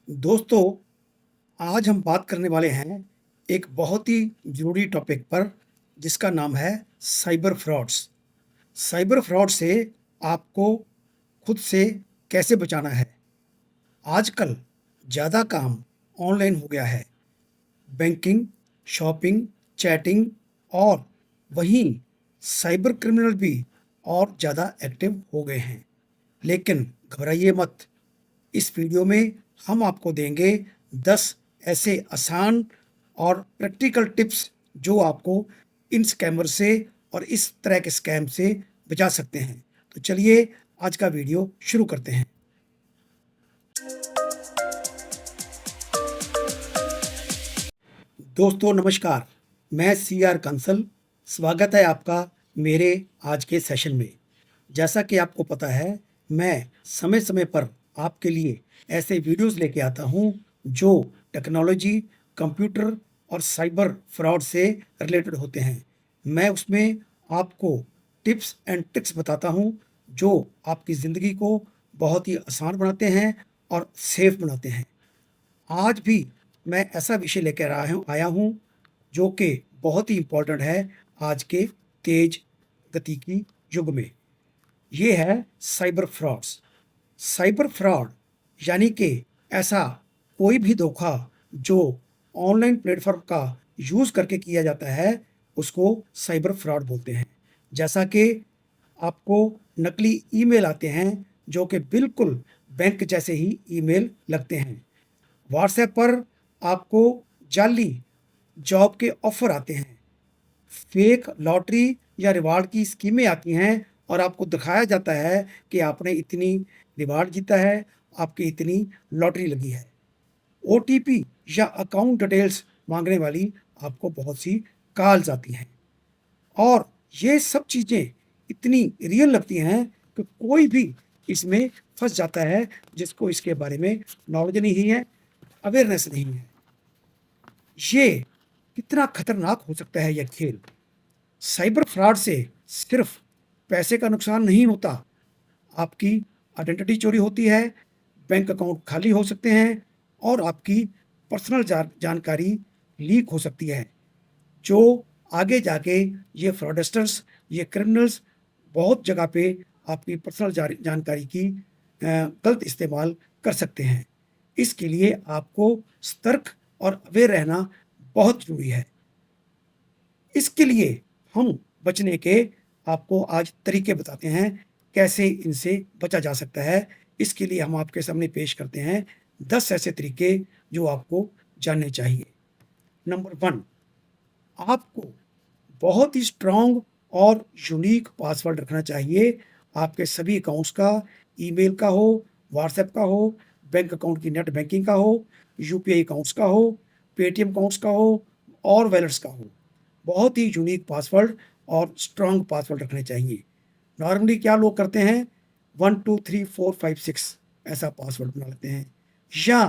दोस्तों, आज हम बात करने वाले हैं एक बहुत ही ज़रूरी टॉपिक पर जिसका नाम है साइबर फ्रॉड्स। साइबर फ्रॉड से आपको खुद से कैसे बचाना है? आजकल ज़्यादा काम ऑनलाइन हो गया है। बैंकिंग, शॉपिंग, चैटिंग और वहीं साइबर क्रिमिनल भी और ज़्यादा एक्टिव हो गए हैं। लेकिन घबराइए मत, इस वीडियो में हम आपको देंगे 10 ऐसे आसान और प्रैक्टिकल टिप्स जो आपको इन स्कैमर से और इस तरह के स्कैम से बचा सकते हैं। तो चलिए आज का वीडियो शुरू करते हैं। दोस्तों नमस्कार, मैं सी आर कंसल। स्वागत है आपका मेरे आज के सेशन में। जैसा कि आपको पता है, मैं समय समय पर आपके लिए ऐसे वीडियोस लेके आता हूं जो टेक्नोलॉजी, कंप्यूटर और साइबर फ्रॉड से रिलेटेड होते हैं। मैं उसमें आपको टिप्स एंड ट्रिक्स बताता हूं जो आपकी ज़िंदगी को बहुत ही आसान बनाते हैं और सेफ बनाते हैं। आज भी मैं ऐसा विषय लेकर आया हूँ जो कि बहुत ही इम्पोर्टेंट है आज के तेज गति की युग में। ये है साइबर फ्रॉड्स। साइबर फ्रॉड यानी कि ऐसा कोई भी धोखा जो ऑनलाइन प्लेटफॉर्म का यूज़ करके किया जाता है, उसको साइबर फ्रॉड बोलते हैं। जैसा कि आपको नकली ईमेल आते हैं जो कि बिल्कुल बैंक जैसे ही ईमेल लगते हैं। व्हाट्सएप पर आपको जाली जॉब के ऑफर आते हैं, फेक लॉटरी या रिवार्ड की स्कीमें आती हैं और आपको दिखाया जाता है कि आपने इतनी रिवार्ड जीता है, आपकी इतनी लॉटरी लगी है। ओटीपी या अकाउंट डिटेल्स मांगने वाली आपको बहुत सी कॉल्स आती हैं और ये सब चीज़ें इतनी रियल लगती हैं कि कोई भी इसमें फंस जाता है जिसको इसके बारे में नॉलेज नहीं है, अवेयरनेस नहीं है। ये कितना खतरनाक हो सकता है यह खेल। साइबर फ्रॉड से सिर्फ पैसे का नुकसान नहीं होता, आपकी आइडेंटिटी चोरी होती है, बैंक अकाउंट खाली हो सकते हैं और आपकी पर्सनल जानकारी लीक हो सकती है, जो आगे जाके ये फ्रॉडस्टर्स, ये क्रिमिनल्स बहुत जगह पे आपकी पर्सनल जानकारी की गलत इस्तेमाल कर सकते हैं। इसके लिए आपको सतर्क और अवेयर रहना बहुत ज़रूरी है। इसके लिए हम बचने के आपको आज तरीके बताते हैं कैसे इनसे बचा जा सकता है। इसके लिए हम आपके सामने पेश करते हैं 10 ऐसे तरीके जो आपको जानने चाहिए। नंबर 1, आपको बहुत ही स्ट्रॉन्ग और यूनिक पासवर्ड रखना चाहिए। आपके सभी अकाउंट्स का, ईमेल का हो, व्हाट्सएप का हो, बैंक अकाउंट की नेट बैंकिंग का हो, यूपीआई अकाउंट्स का हो, पेटीएम अकाउंट्स का हो और वैलेट्स का हो। बहुत ही यूनिक पासवर्ड और स्ट्रॉन्ग पासवर्ड रखने चाहिए। नॉर्मली क्या लोग करते हैं, 1 2 3 4 5 6 ऐसा पासवर्ड बना लेते हैं या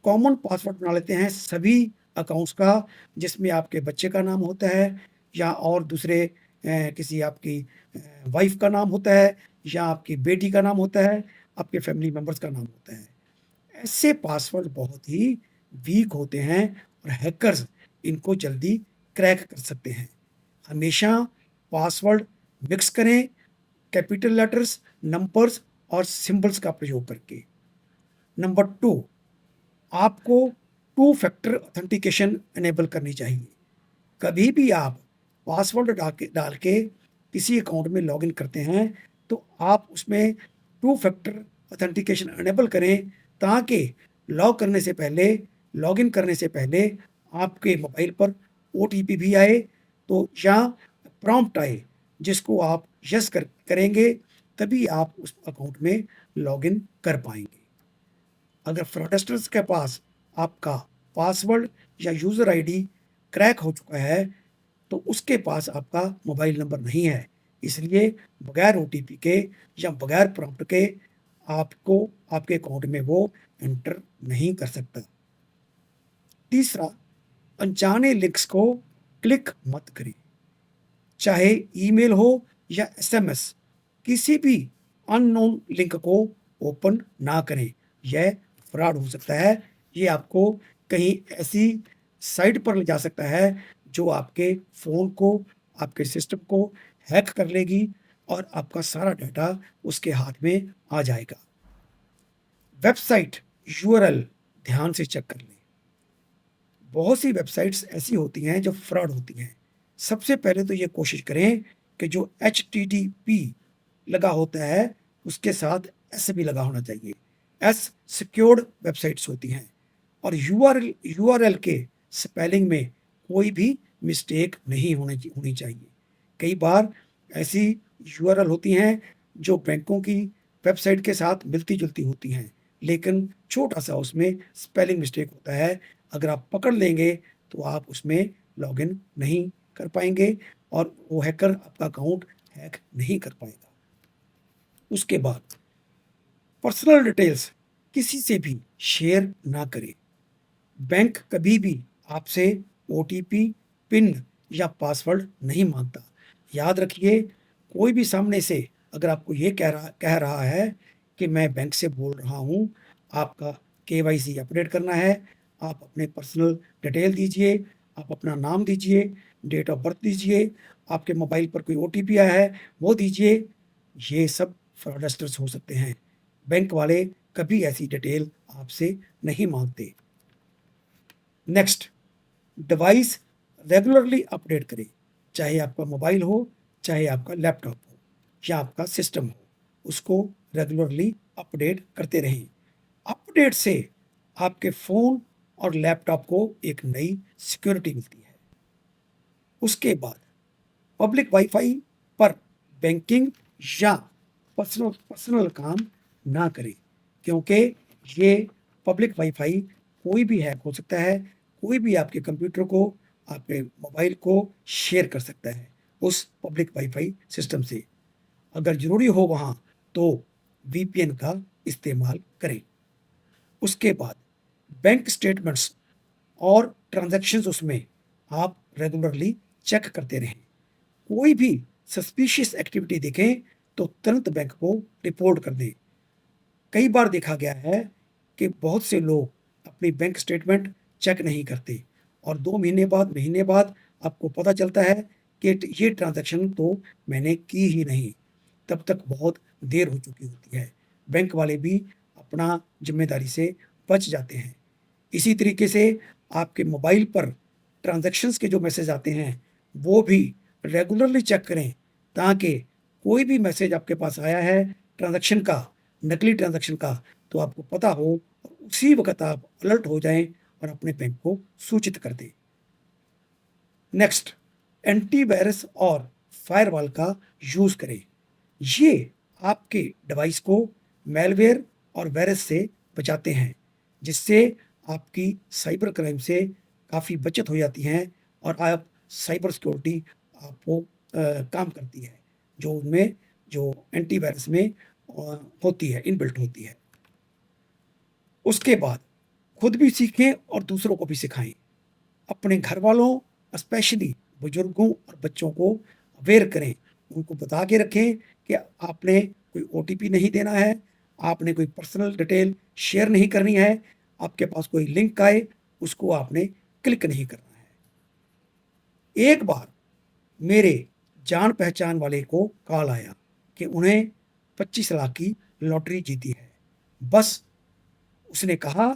कॉमन पासवर्ड बना लेते हैं सभी अकाउंट्स का, जिसमें आपके बच्चे का नाम होता है या और दूसरे किसी आपकी वाइफ का नाम होता है या आपकी बेटी का नाम होता है, आपके फैमिली मेंबर्स का नाम होता है। ऐसे पासवर्ड बहुत ही वीक होते हैं और हैकर्स इनको जल्दी क्रैक कर सकते हैं। हमेशा पासवर्ड मिक्स करें, कैपिटल लेटर्स, नंबर्स और सिंबल्स का प्रयोग करके। नंबर 2, आपको टू फैक्टर ऑथेंटिकेशन इनेबल करनी चाहिए। कभी भी आप पासवर्ड डाल के किसी अकाउंट में लॉगिन करते हैं तो आप उसमें टू फैक्टर ऑथेंटिकेशन इनेबल करें ताकि लॉगिन करने से पहले आपके मोबाइल पर ओटीपी भी आए तो या प्रॉम्प्ट आए जिसको आप यस करेंगे, तभी आप उस अकाउंट में लॉगिन कर पाएंगे। अगर फ्रॉडस्टर्स के पास आपका पासवर्ड या यूज़र आईडी क्रैक हो चुका है तो उसके पास आपका मोबाइल नंबर नहीं है, इसलिए बगैर ओटीपी के या बगैर प्रॉम्प्ट के आपको आपके अकाउंट में वो एंटर नहीं कर सकता। तीसरा, अनजाने लिंक्स को क्लिक मत करें, चाहे ईमेल हो या एसएमएस। किसी भी अननोन लिंक को ओपन ना करें, यह फ्रॉड हो सकता है। ये आपको कहीं ऐसी साइट पर ले जा सकता है जो आपके फ़ोन को, आपके सिस्टम को हैक कर लेगी और आपका सारा डाटा उसके हाथ में आ जाएगा। वेबसाइट यूआरएल ध्यान से चेक कर लें। बहुत सी वेबसाइट्स ऐसी होती हैं जो फ्रॉड होती हैं। सबसे पहले तो ये कोशिश करें कि जो HTTP लगा होता है उसके साथ S भी लगा होना चाहिए। S सिक्योर्ड वेबसाइट्स होती हैं और यूआरएल के स्पेलिंग में कोई भी मिस्टेक नहीं होनी चाहिए। कई बार ऐसी यूआरएल होती हैं जो बैंकों की वेबसाइट के साथ मिलती-जुलती होती हैं, लेकिन छोटा-सा उसमें स्पेलिंग मिस्टेक होता है। अगर आप पकड़ लेंगे तो आप उसमें लॉगिन नहीं कर पाएँगे और वो हैकर आपका अकाउंट हैक नहीं कर पाएगा। उसके बाद पर्सनल डिटेल्स किसी से भी शेयर ना करें। बैंक कभी भी आपसे ओटीपी, पिन या पासवर्ड नहीं मांगता। याद रखिए, कोई भी सामने से अगर आपको ये कह रहा है कि मैं बैंक से बोल रहा हूँ, आपका केवाईसी अपडेट करना है, आप अपने पर्सनल डिटेल दीजिए, आप अपना नाम दीजिए, डेट ऑफ बर्थ दीजिए, आपके मोबाइल पर कोई ओटीपी आया है, वो दीजिए। ये सब फ्रॉडस्टर्स हो सकते हैं। बैंक वाले कभी ऐसी डिटेल आपसे नहीं मांगते। नेक्स्ट, डिवाइस रेगुलरली अपडेट करें। चाहे आपका मोबाइल हो, चाहे आपका लैपटॉप हो या आपका सिस्टम हो, उसको रेगुलरली अपडेट करते रहें। अपडेट से आपके फ़ोन और लैपटॉप को एक नई सिक्योरिटी मिलती है। उसके बाद पब्लिक वाईफाई पर बैंकिंग या पर्सनल पर्सनल काम ना करें, क्योंकि ये पब्लिक वाईफाई कोई भी हैक हो सकता है। कोई भी आपके कंप्यूटर को, आपके मोबाइल को शेयर कर सकता है उस पब्लिक वाईफाई सिस्टम से। अगर ज़रूरी हो वहाँ तो वीपीएन का इस्तेमाल करें। उसके बाद बैंक स्टेटमेंट्स और ट्रांजैक्शंस उसमें आप रेगुलरली चेक करते रहें। कोई भी सस्पिशियस एक्टिविटी दिखें तो तुरंत बैंक को रिपोर्ट कर दें। कई बार देखा गया है कि बहुत से लोग अपनी बैंक स्टेटमेंट चेक नहीं करते और 2 महीने बाद आपको पता चलता है कि ये ट्रांज़ैक्शन तो मैंने की ही नहीं। तब तक बहुत देर हो चुकी होती है। बैंक वाले भी अपना ज़िम्मेदारी से बच जाते हैं। इसी तरीके से आपके मोबाइल पर ट्रांज़ैक्शंस के जो मैसेज आते हैं, वो भी रेगुलरली चेक करें, ताकि कोई भी मैसेज आपके पास आया है ट्रांज़ैक्शन का, नकली ट्रांज़ैक्शन का, तो आपको पता हो और उसी वक़्त आप अलर्ट हो जाएँ और अपने बैंक को सूचित कर दें। नेक्स्ट, एंटीवायरस और फायरवॉल का यूज़ करें। ये आपके डिवाइस को मैलवेयर और वायरस से बचाते हैं, जिससे आपकी साइबर क्राइम से काफ़ी बचत हो जाती है और आप साइबर सिक्योरिटी आपको काम करती है, जो उनमें जो एंटीवायरस में होती है, इनबिल्ट होती है। उसके बाद खुद भी सीखें और दूसरों को भी सिखाएं। अपने घर वालों, स्पेशली बुजुर्गों और बच्चों को अवेयर करें। उनको बता के रखें कि आपने कोई ओटीपी नहीं देना है, आपने कोई पर्सनल डिटेल शेयर नहीं करनी है, आपके पास कोई लिंक आए उसको आपने क्लिक नहीं करना है। एक बार मेरे जान पहचान वाले को कॉल आया कि उन्हें 25 लाख की लॉटरी जीती है। बस उसने कहा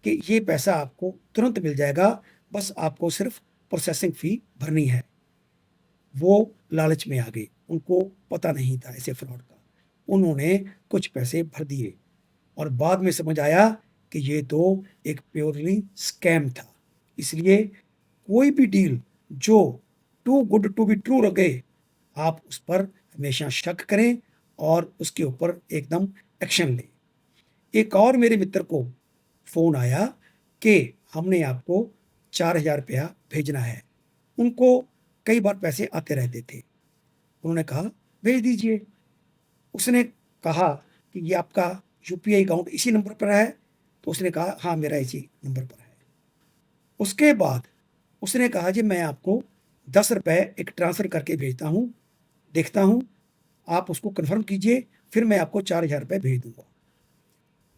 कि ये पैसा आपको तुरंत मिल जाएगा, बस आपको सिर्फ प्रोसेसिंग फ़ी भरनी है। वो लालच में आ गए, उनको पता नहीं था ऐसे फ्रॉड का। उन्होंने कुछ पैसे भर दिए और बाद में समझ आया कि ये तो एक प्योरली स्कैम था। इसलिए कोई भी डील जो too good to be true लगे, आप उस पर हमेशा शक करें और उसके ऊपर एकदम एक्शन लें। एक और मेरे मित्र को फ़ोन आया कि हमने आपको 4,000 रुपया भेजना है। उनको कई बार पैसे आते रहते थे। उन्होंने कहा, भेज दीजिए। उसने कहा कि ये आपका यूपीआई अकाउंट इसी नंबर पर है? तो उसने कहा, हाँ, मेरा इसी नंबर पर है। उसके बाद उसने कहा, जी मैं आपको 10 रुपए एक ट्रांसफ़र करके भेजता हूँ, देखता हूँ, आप उसको कन्फर्म कीजिए, फिर मैं आपको 4,000 रुपए भेज दूँगा।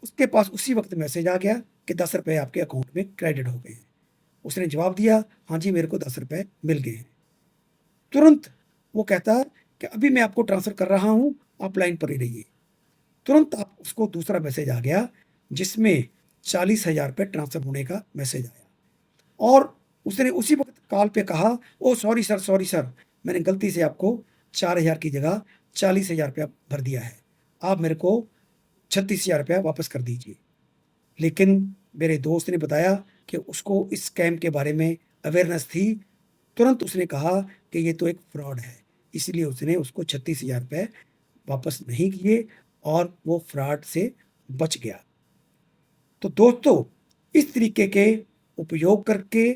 उसके पास उसी वक्त मैसेज आ गया कि 10 रुपये आपके अकाउंट में क्रेडिट हो गए हैं। उसने जवाब दिया, हाँ जी मेरे को 10 रुपये मिल गए हैं। तुरंत वो कहता कि अभी मैं आपको ट्रांसफ़र कर रहा हूँ, आप लाइन पर ही रहिए। तुरंत आप उसको दूसरा मैसेज आ गया जिसमें 40,000 रुपये ट्रांसफ़र होने का मैसेज आया और उसने उसी वक्त कॉल पे कहा, ओ सॉरी सर, मैंने गलती से आपको 4,000 की जगह 40,000 रुपया भर दिया है, आप मेरे को 36,000 रुपया वापस कर दीजिए। लेकिन मेरे दोस्त ने बताया कि उसको इस स्कैम के बारे में अवेयरनेस थी। तुरंत उसने कहा कि ये तो एक फ्रॉड है, इसलिए उसने उसको 36,000 रुपये वापस नहीं किए और वो फ्रॉड से बच गया। तो दोस्तों, इस तरीके के उपयोग करके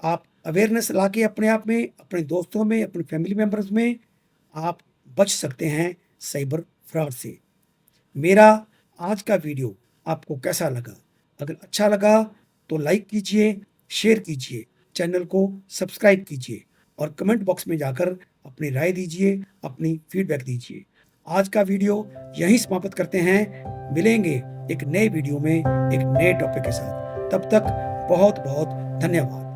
आप अवेयरनेस लाके अपने आप में, अपने दोस्तों में, अपने फैमिली मेंबर्स में आप बच सकते हैं साइबर फ्रॉड से। मेरा आज का वीडियो आपको कैसा लगा? अगर अच्छा लगा तो लाइक कीजिए, शेयर कीजिए, चैनल को सब्सक्राइब कीजिए और कमेंट बॉक्स में जाकर अपनी राय दीजिए, अपनी फीडबैक दीजिए। आज का वीडियो यहीं समाप्त करते हैं। मिलेंगे एक नए वीडियो में एक नए टॉपिक के साथ। तब तक बहुत बहुत धन्यवाद।